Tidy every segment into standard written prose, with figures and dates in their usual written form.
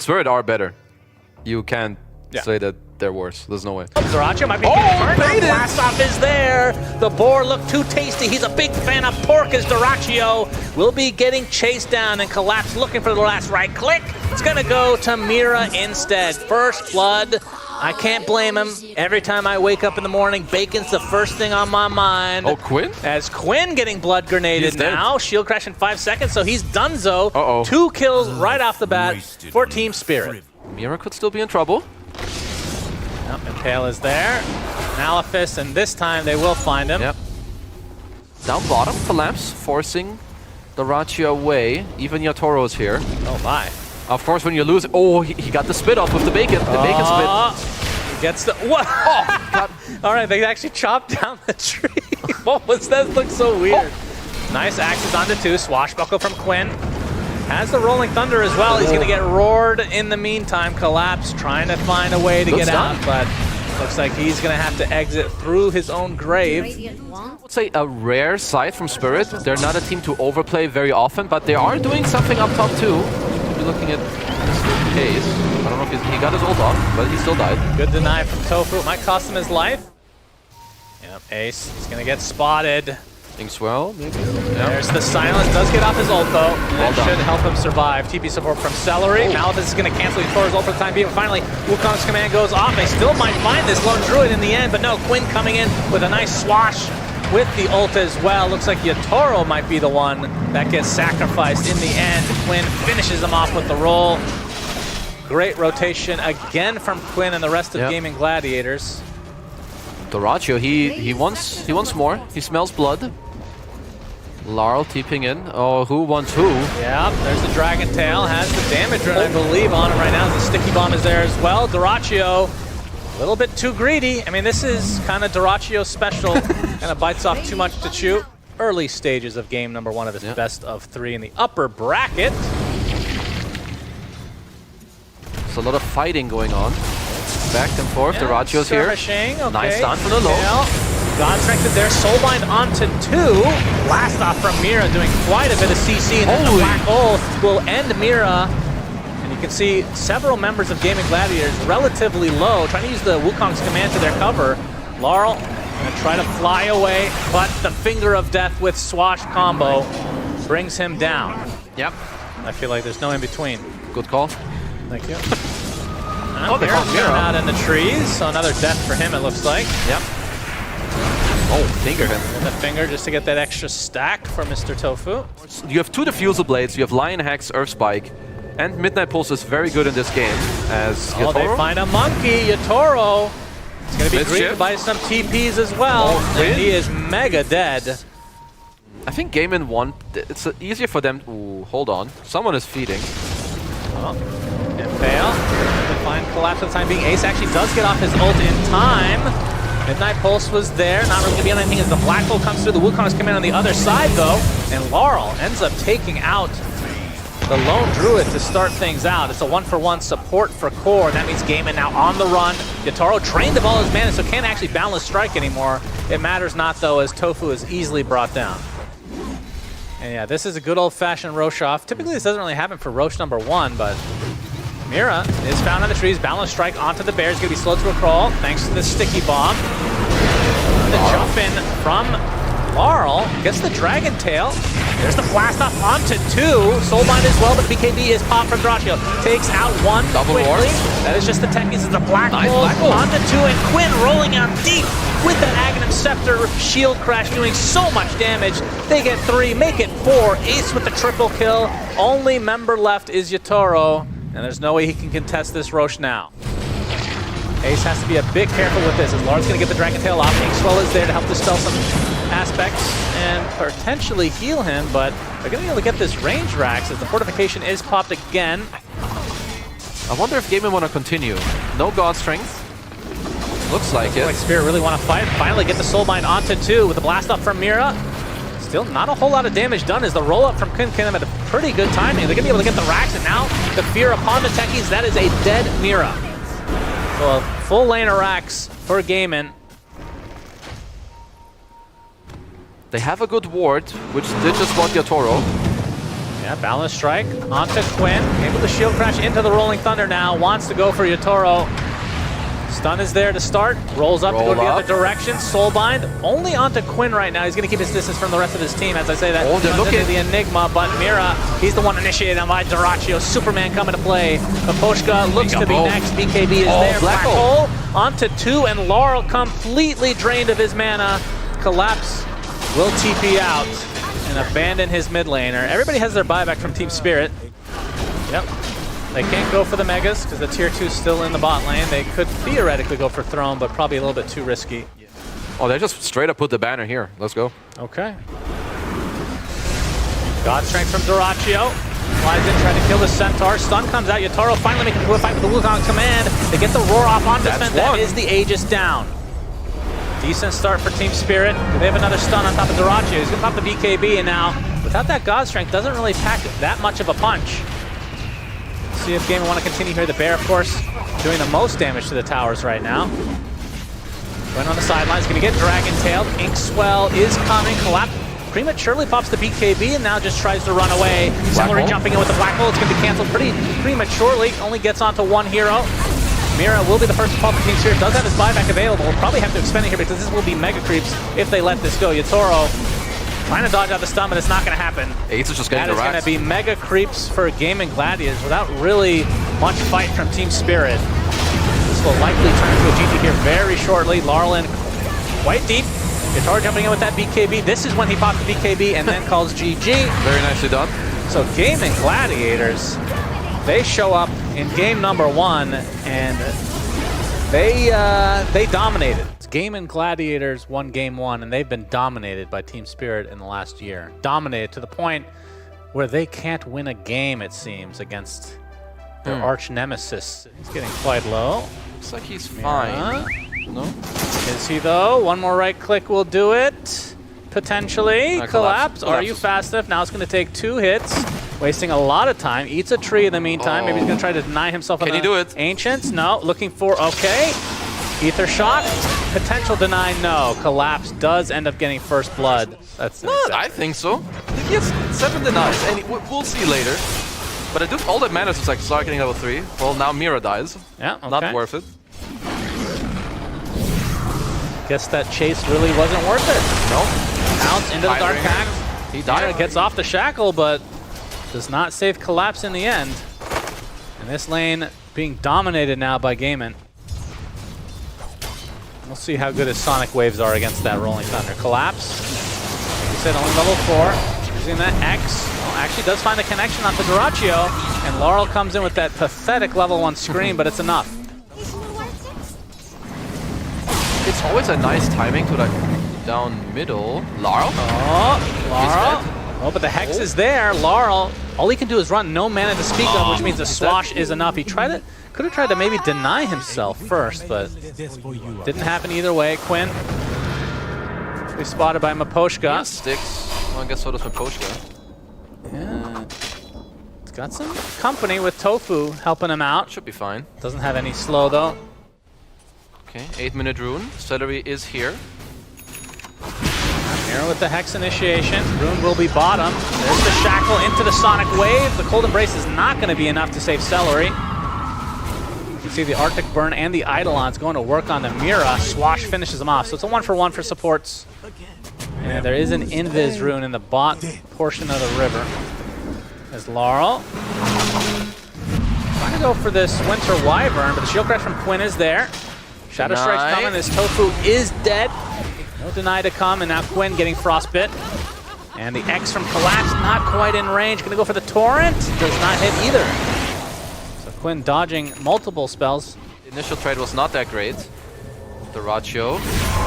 Spirit are better. You can't say that they're worse. There's no way. Zeracho might be getting blast off is there. The boar looked too tasty. He's a big fan of pork as Zeracho will be getting chased down and collapsed, looking for the last right click. It's gonna go to Mira instead. First blood. I can't blame him. Every time I wake up in the morning, bacon's the first thing on my mind. Oh, Quinn? As Quinn getting blood grenaded now. Shield crash in 5 seconds, so he's donezo. Uh-oh. 2 kills right off the bat for Team Spirit. Mira could still be in trouble. Yep, Impale is there. Malefice, and this time they will find him. Yep. Down bottom, collapse, forcing the Zeracho away. Even Yatoro's here. Oh my. Of course, when you lose, oh, he got the spit off with the bacon. The bacon spit. He gets the what? Oh, God. All right, they actually chopped down the tree. What was that? Looks so weird. Oh. Nice axes onto 2. Swashbuckle from Quinn. Has the Rolling Thunder as well. He's going to get roared in the meantime. Collapse, trying to find a way to get out, but looks like he's going to have to exit through his own grave. I would say a rare sight from Spirit. They're not a team to overplay very often, but they are doing something up top too. Looking at this case. I don't know if he got his ult off, but he still died. Good deny from Tofu. It might cost him his life. Yep, Ace is going to get spotted. Thinks well, maybe. There's the silence. Does get off his ult though. That should help him survive. TP support from Celery. Malefice is going to cancel Thor's ult for the time being. But finally, Wukong's command goes off. They still might find this lone druid in the end, but no, Quinn coming in with a nice swash with the ult as well. Looks like Yatoro might be the one that gets sacrificed in the end. Quinn finishes him off with the roll. Great rotation again from Quinn and the rest of GAIMIN Gladiators. Zeracho, he wants more. He smells blood. Larl TPing in. Oh, who wants who? Yeah, there's the Dragon Tail. Has the damage run, I believe, on him right now. The Sticky Bomb is there as well. Zeracho, a little bit too greedy. I mean, this is kind of Zeracho's special. Kind of bites off too much to chew. Early stages of game number 1 of his best of 3 in the upper bracket. There's a lot of fighting going on. Back and forth. Zeracho's here. Okay. Nice stun from the low. God strengthened there. Soulbind onto 2. Blast off from Mira doing quite a bit of CC. And then the Black Hole will end Mira. And you can see several members of GAIMIN Gladiators relatively low, trying to use the Wukong's command to their cover. Laurel gonna try to fly away, but the Finger of Death with Swash combo brings him down. Yep. I feel like there's no in between. Good call. Thank you. Mira out in the trees, so another death for him it looks like. Yep. Oh, finger him. And the finger just to get that extra stack for Mr. Tofu. You have 2 Diffusal Blades, you have Lion Hex, Earth Spike, and Midnight Pulse is very good in this game as Yatoro. Oh, they find a monkey, Yatoro. It's going to be greeted by some TPs as well, and he is mega dead. I think GAIMIN won. It's easier for them. Ooh, hold on. Someone is feeding. Oh, Impale. To find collapse for the time being. Ace actually does get off his ult in time. Midnight Pulse was there. Not really going to be on anything as the Black Hole comes through. The Wukong's coming in on the other side, though. And Laurel ends up taking out the lone druid to start things out. It's a 1-for-1 support for core. That means GAIMIN now on the run. Yatoro drained of all his mana, so can't actually boundless strike anymore. It matters not, though, as Tofu is easily brought down. And yeah, this is a good old-fashioned Rosh off. Typically, this doesn't really happen for Rosh number 1, but Mira is found on the trees. Boundless strike onto the bear. He's going to be slowed to a crawl thanks to the Sticky Bomb. The jump in from Laurel gets the Dragon Tail. There's the blast off onto 2. Soulbind as well, but BKB is popped from Zeracho. Takes out 1 Double quickly. ward. That is just the techies. It's a Black Hole onto 2, and Quinn rolling out deep with that Aghanim Scepter shield crash doing so much damage. They get 3, make it 4. Ace with the triple kill. Only member left is Yatoro, and there's no way he can contest this Rosh now. Ace has to be a bit careful with this, as Lauren's going to get the Dragon Tail off. Inkswell is there to help dispel some aspects and potentially heal him, but they're going to be able to get this range Rax as the fortification is popped again. I wonder if GAIMIN want to continue. No God Strength. Looks like it. Like Spirit really want to fight. Finally get the Soulbind onto 2 with a blast up from Mira. Still not a whole lot of damage done as the roll up from Quinn at a pretty good timing. They're going to be able to get the Rax, and now the fear upon the techies. That is a dead Mira. So a full lane of Rax for GAIMIN. They have a good ward, which did just spot Yatoro. Yeah, balance strike onto Quinn. Able to shield crash into the Rolling Thunder now. Wants to go for Yatoro. Stun is there to start. Rolls up to go to the other direction. Soulbind only onto Quinn right now. He's going to keep his distance from the rest of his team. As I say that, they're looking at the Enigma, but Mira, he's the one initiated on by Dyrachyo. Superman coming to play. Maposhka looks to be next. BKB is there. Black Hole onto 2, and Laurel completely drained of his mana. Collapse will TP out and abandon his mid laner. Everybody has their buyback from Team Spirit. Yep. They can't go for the Megas because the tier 2 is still in the bot lane. They could theoretically go for Throne, but probably a little bit too risky. Oh, they just straight up put the banner here. Let's go. Okay. God Strength from Dyrachyo. Flies in, trying to kill the Centaur. Stun comes out. Yatoro finally making a fight with the Wukong command. They get the roar off onto Sven. That is the Aegis down. Decent start for Team Spirit. They have another stun on top of Dyrachyo. He's going to pop the BKB, and now, without that God Strength, doesn't really pack that much of a punch. See if GAIMIN want to continue here. The Bear, of course, doing the most damage to the towers right now. Going on the sidelines, going to get Dragon Tailed. Inkswell is coming. Collapse prematurely pops the BKB and now just tries to run away. Celery jumping in with the Black Hole. It's going to be canceled pretty prematurely. Only gets onto one hero. Mira will be the first to pop the Team Spirit. Does have his buyback available. We'll probably have to expend it here because this will be mega creeps if they let this go. Yatoro trying to dodge out the stun, but it's not going to happen. Ace is just getting that is going to be mega creeps for GAIMIN Gladiators without really much fight from Team Spirit. This will likely turn into a GG here very shortly. Larlin quite deep. Yatoro jumping in with that BKB. This is when he pops the BKB and then calls GG. Very nicely done. So GAIMIN Gladiators, they show up in game number 1 and they dominated. GAIMIN Gladiators won game 1 and they've been dominated by Team Spirit in the last year. Dominated to the point where they can't win a game, it seems, against their arch nemesis. He's getting quite low. Looks like he's fine. No? Is he though? One more right click will do it. Potentially. Collapse. Are you fast enough? Now it's going to take 2 hits. Wasting a lot of time. Eats a tree in the meantime. Maybe he's going to try to deny himself. Can he do it? Ancients? No. Looking for, okay. Ether Shock. Potential deny, no. Collapse does end up getting first blood. That's I think so. He gets 7 denies, and we'll see later. But I do all that matters is like start getting level 3. Well, now Mira dies. Yeah, okay. Not worth it. Guess that chase really wasn't worth it. No. Bounce into the Dark Pact. He died. Gets off the shackle, but does not save Collapse in the end. And this lane being dominated now by GAIMIN. We'll see how good his Sonic Waves are against that Rolling Thunder. Collapse. Like you said, only level 4. Using that X. Well, actually does find a connection onto Dyrachyo. And Laurel comes in with that pathetic level 1 scream, but it's enough. It's always a nice timing to like down middle. Laurel? Oh, Laurel. Oh, but the Hex is there. Laurel, all he can do is run no mana to speak of, which means the Swash is enough. He could have tried to maybe deny himself first, but didn't happen either way. Quinn, we spotted by Maposhka. Sticks. Well, I guess so does Maposhka. Yeah. It's got some company with Tofu helping him out. Should be fine. Doesn't have any slow though. Okay, 8-minute rune. Celery is here. Mira with the Hex initiation. Rune will be bottom. There's the shackle into the Sonic Wave. The Cold Embrace is not going to be enough to save Celery. You can see the Arctic Burn and the Eidolon's going to work on the Mira. Swash finishes him off. So it's a 1-for-1 for supports. And there is an Invis rune in the bot portion of the river. There's Laurel. Trying to go for this Winter Wyvern, but the shield crash from Quinn is there. Shadow Strike's coming. This Tofu is dead. No deny to come, and now Quinn getting frostbit. And the X from Collapse not quite in range. Gonna go for the Torrent. Does not hit either. So Quinn dodging multiple spells. The initial trade was not that great. Dyrachyo.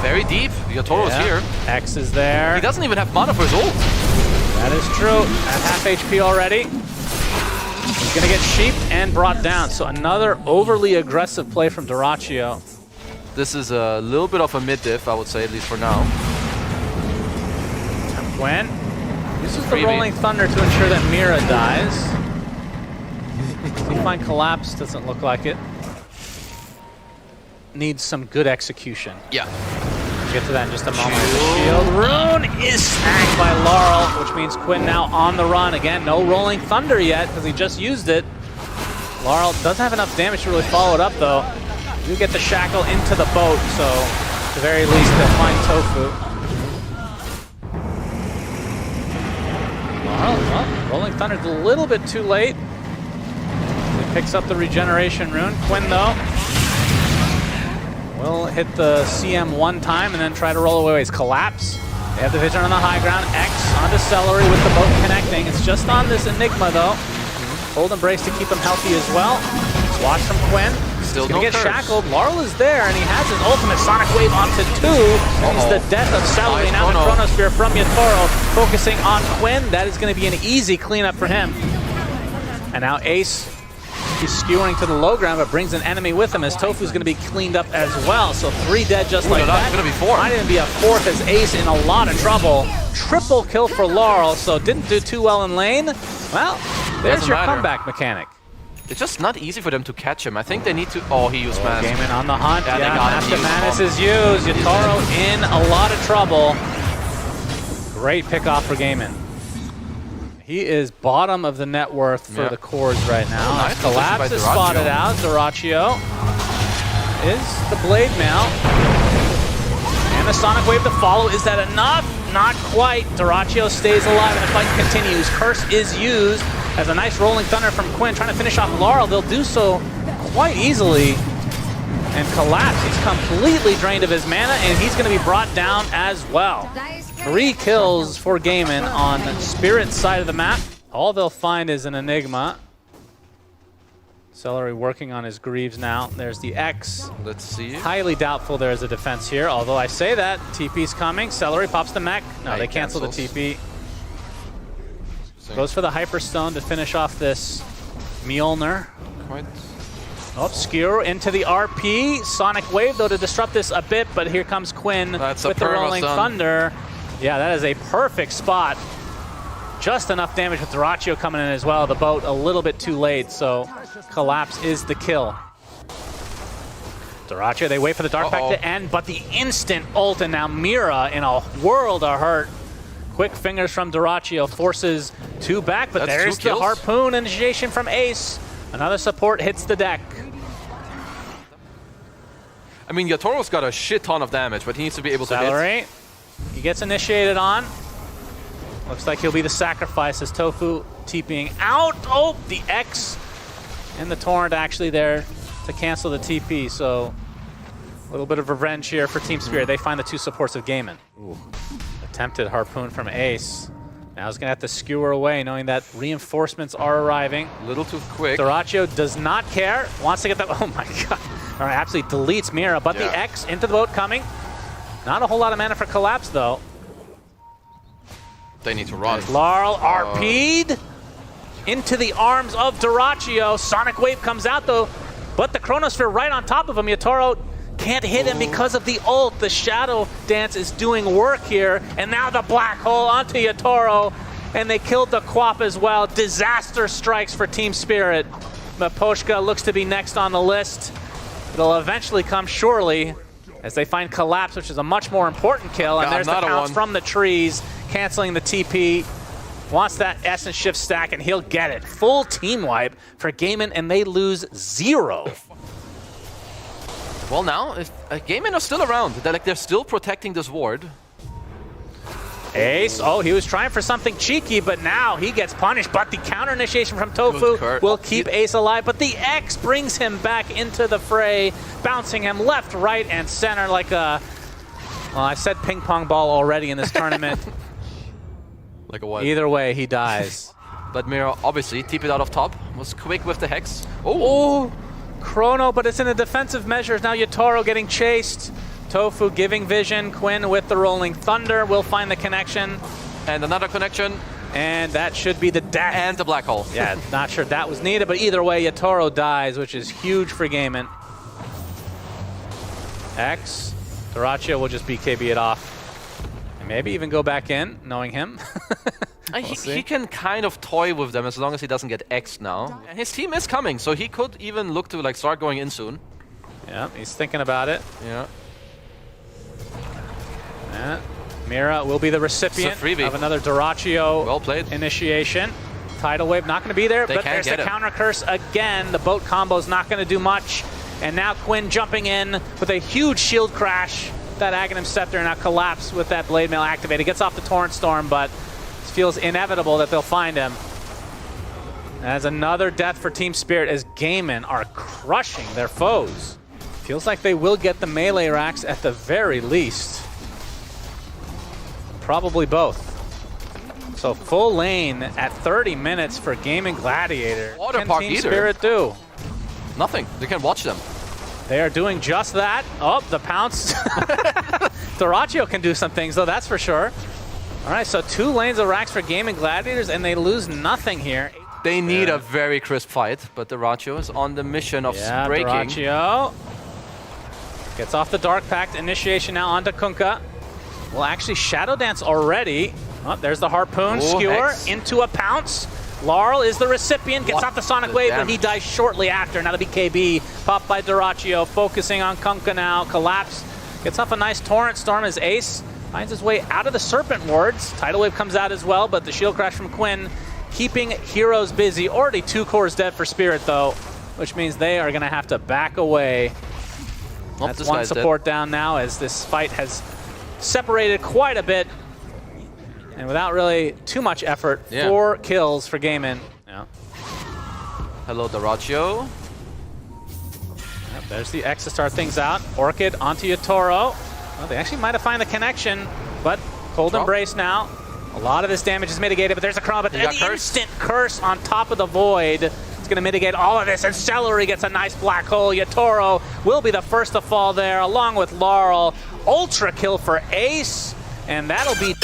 Very deep. Yatoro's here. X is there. He doesn't even have mana for his ult. That is true. At half HP already. He's gonna get sheeped and brought down. So another overly aggressive play from Dyrachyo. This is a little bit of a mid-diff, I would say, at least for now. Quinn uses the Rolling Thunder to ensure that Mira dies. Does he find Collapse? Doesn't look like it. Needs some good execution. Yeah. We'll get to that in just a moment. The shield rune is snagged by Laurel, which means Quinn now on the run. Again, no rolling thunder yet because he just used it. Laurel doesn't have enough damage to really follow it up though. You get the shackle into the boat, so at the very least they'll find Tofu. Laurel, well, rolling thunder's a little bit too late. He picks up the regeneration rune. Quinn though will hit the CM one time and then try to roll away his collapse. They have the vision on the high ground. X onto Celery with the boat connecting. It's just on this Enigma though. Hold Embrace to keep him healthy as well. Let's watch from Quinn. Still He's gonna no get curse. shackled. Laurel is there and he has his ultimate Sonic Wave onto 2. Means the death of Celery. Nice Now the chrono. Chronosphere from Yatoro focusing on Quinn. That is gonna be an easy cleanup for him. And now Ace, he's skewering to the low ground, but brings an enemy with him as Tofu's going to be cleaned up as well. So 3 dead just like that. It's going to be 4. Might even be a 4th as Ace in a lot of trouble. Triple kill for Laurel, so didn't do too well in lane. Well, there's Doesn't your matter. comeback mechanic. It's just not easy for them to catch him. I think they need to... Oh, he used man. GAIMIN on the hunt. Yeah, they Yeah, got him. Master Manus is used. Yatoro in a lot of trouble. Great pickoff for GAIMIN. He is bottom of the net worth for the cores right now. Oh, nice. Collapse is By spotted out. Doraccio is the blade mail. And the Sonic Wave to follow. Is that enough? Not quite. Doraccio stays alive and the fight continues. Curse is used as a nice rolling thunder from Quinn trying to finish off Laurel. They'll do so quite easily. And Collapse, he's completely drained of his mana and he's going to be brought down as well. 3 kills for GAIMIN on Spirit's side of the map. All they'll find is an Enigma. Celery working on his Greaves now. There's the X. Let's see. Highly doubtful there is a defense here, although I say that. TP's coming. Celery pops the mech. No, they cancel the TP. Goes for the Hyperstone to finish off this Mjolnir. Quite. Obscure into the RP. Sonic Wave, though, to disrupt this a bit, but here comes Quinn That's with the Rolling Perma-stun. Thunder. Yeah, that is a perfect spot. Just enough damage with Doraccio coming in as well. The boat a little bit too late, so Collapse is the kill. Doraccio, they wait for the Dark Pact to end, but the instant ult, and now Mira in a world of hurt. Quick fingers from Doraccio forces 2 back, but That's there's 2 the kills. Harpoon initiation from Ace. Another support hits the deck. I mean, Yatoro's got a shit ton of damage, but he needs to be able to hit. Celery, he gets initiated on. Looks like he'll be the sacrifice as Tofu TPing out. Oh, the X and the Torrent actually there to cancel the TP. So a little bit of revenge here for Team Spirit. They find the 2 supports of GAIMIN. Ooh. Attempted Harpoon from Ace. Now he's gonna have to skewer away knowing that reinforcements are arriving. A little too quick. Doraccio does not care. Wants to get that. Oh my god. All right, absolutely deletes Mira, but the X into the boat coming. Not a whole lot of mana for Collapse though. They need to run. Laurel RP'd into the arms of Doraccio. Sonic Wave comes out though, but the Chronosphere right on top of him. Yatoro can't hit him because of the ult. The Shadow Dance is doing work here, and now the Black Hole onto Yatoro, and they killed the Quap as well. Disaster strikes for Team Spirit. Maposhka looks to be next on the list. It'll eventually come surely as they find Collapse, which is a much more important kill, and there's the pounce from the trees, canceling the TP. Wants that Essence Shift stack, and he'll get it. Full team wipe for GAIMIN, and they lose 0. Well, now, if GAIMIN are still around. They're still protecting this ward. Ace, oh, he was trying for something cheeky, but now he gets punished. But the counter initiation from Tofu will keep Ace alive, but the X brings him back into the fray, bouncing him left, right, and center like a... Well, I said ping pong ball already in this tournament. Like a what? Either way, he dies. But Mira, obviously, TP'd out of top. Was quick with the Hex. Oh, Chrono, but it's in a defensive measures. Now Yatoro getting chased. Tofu giving vision. Quinn with the Rolling Thunder will find the connection. And another connection. And that should be the death. And the Black Hole. Yeah, not sure that was needed, but either way, Yatoro dies, which is huge for GAIMIN. X. Doraccio will just BKB it off. And maybe even go back in, knowing him. He can kind of toy with them as long as he doesn't get X'd now. And his team is coming, so he could even look to like start going in soon. Yeah, he's thinking about it. Yeah. Mira will be the recipient of another Doraccio well played. initiation. Tidal Wave not going to be there, but there's the counter curse again. The boat combo is not going to do much. And now Quinn jumping in with a huge shield crash. That Aghanim Scepter now collapsed with that Blade Mail activated. Gets off the Torrent Storm, but it feels inevitable that they'll find him. As another death for Team Spirit as GAIMIN are crushing their foes. Feels like they will get the melee racks at the very least. Probably both. So full lane at 30 minutes for GAIMIN Gladiator. Water What Park can Team either. Spirit do? Nothing. They can watch them. They are doing just that. Oh, the pounce. Doraccio can do some things, though, that's for sure. All right, so 2 lanes of racks for GAIMIN Gladiators, and they lose nothing here. They need a very crisp fight, but Doraccio is on the mission of breaking. Doraccio gets off the Dark Pact. Initiation now onto Kunkka. Well, actually, Shadow Dance already. Oh, there's the Harpoon. Skewer into a pounce. Laurel is the recipient, gets off the Sonic Wave, but he dies shortly after. Now the BKB popped by Doraccio, focusing on Kunkka now. Collapse, gets off a nice Torrent Storm as Ace finds his way out of the Serpent Wards. Tidal Wave comes out as well, but the shield crash from Quinn keeping heroes busy. Already 2 cores dead for Spirit, though, which means they are going to have to back away. That's 1 support down now as this fight has separated quite a bit. And without really too much effort, 4 kills for GAIMIN. Yeah. Hello, Doraccio. Yep, there's the X to start things out. Orchid onto Yatoro. Well, they actually might have found the connection, but Cold Embrace now. A lot of this damage is mitigated, but there's a Chrono, but an instant curse on top of the Void. It's going to mitigate all of this, and Celery gets a nice black hole. Yatoro will be the first to fall there, along with Laurel. Ultra kill for Ace, and that'll be...